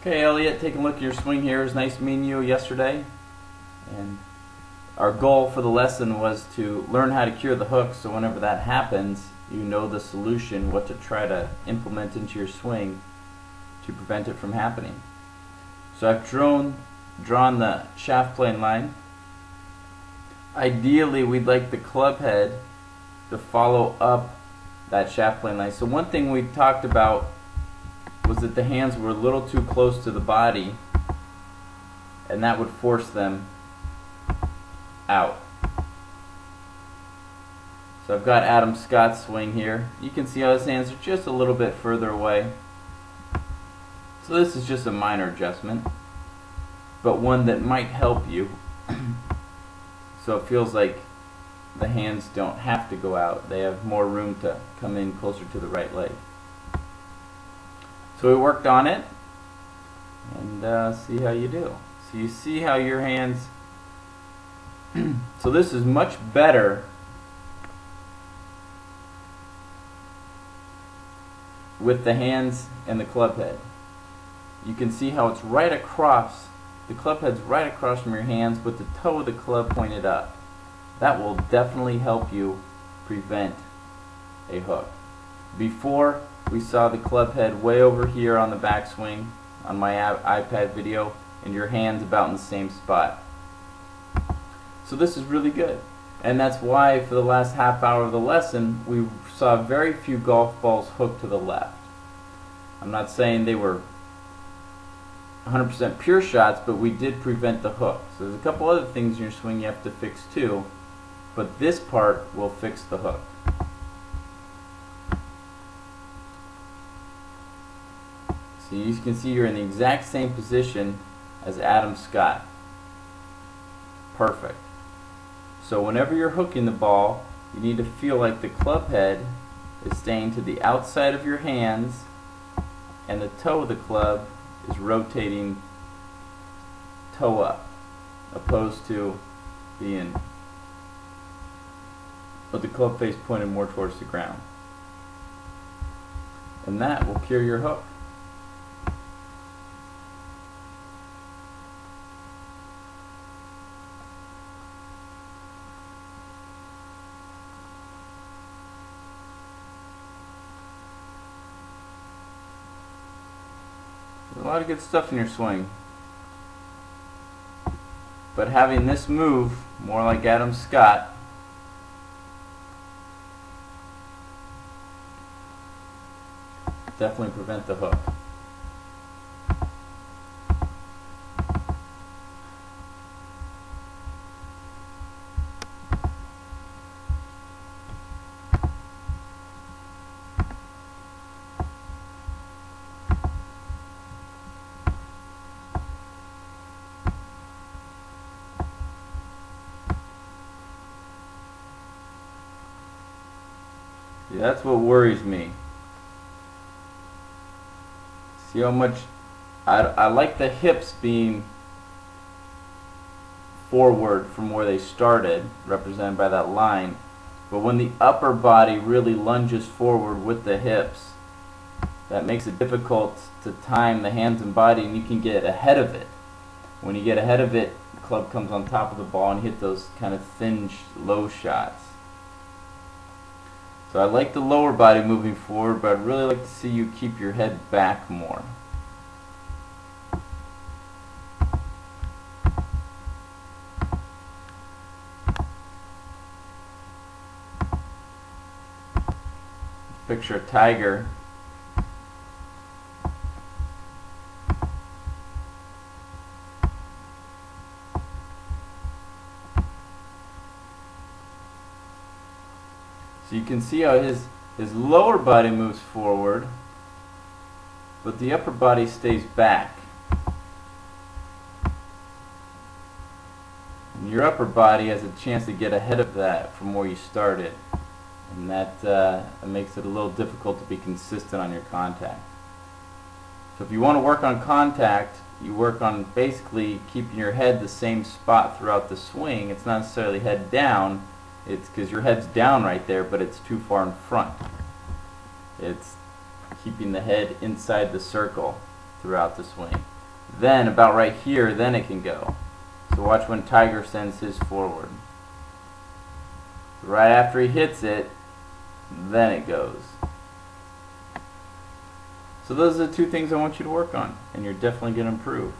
Okay, Elliot, taking a look at your swing here. It was nice meeting you yesterday. And our goal for the lesson was to learn how to cure the hook, so whenever that happens, you know the solution, what to try to implement into your swing to prevent it from happening. So I've drawn the shaft plane line. Ideally, we'd like the club head to follow up that shaft plane line. So one thing we talked about was that the hands were a little too close to the body, and that would force them out. So I've got Adam Scott's swing here. You can see how his hands are just a little bit further away. So this is just a minor adjustment, but one that might help you. So it feels like the hands don't have to go out. They have more room to come in closer to the right leg. So we worked on it, and see how you do. So you see how your hands, so this is much better with the hands and the club head. You can see how it's right across, the club head's right across from your hands with the toe of the club pointed up. That will definitely help you prevent a hook. Before, we saw the club head way over here on the backswing on my iPad video, and your hands about in the same spot. So this is really good, and that's why for the last half hour of the lesson we saw very few golf balls hooked to the left. I'm not saying they were 100% pure shots, but we did prevent the hook. So there's a couple other things in your swing you have to fix too, but this part will fix the hook. So you can see you're in the exact same position as Adam Scott. Perfect. So whenever you're hooking the ball, you need to feel like the club head is staying to the outside of your hands and the toe of the club is rotating toe up, opposed to being with the club face pointed more towards the ground. And that will cure your hook. There's a lot of good stuff in your swing, but having this move more like Adam Scott definitely prevent the hook. See, that's what worries me. See how much I like the hips being forward from where they started, represented by that line, but when the upper body really lunges forward with the hips, that makes it difficult to time the hands and body, and you can get ahead of it. When you get ahead of it, the club comes on top of the ball and hit those kind of thin low shots. So I like the lower body moving forward, but I'd really like to see you keep your head back more. Picture a tiger. So you can see how his lower body moves forward, but the upper body stays back. And your upper body has a chance to get ahead of that from where you started, and that makes it a little difficult to be consistent on your contact. So if you want to work on contact, you work on basically keeping your head the same spot throughout the swing. It's not necessarily head down. It's because your head's down right there, but it's too far in front. It's keeping the head inside the circle throughout the swing. Then about right here, then it can go. So watch when Tiger sends his forward. Right after he hits it, then it goes. So those are the two things I want you to work on, and you're definitely going to improve.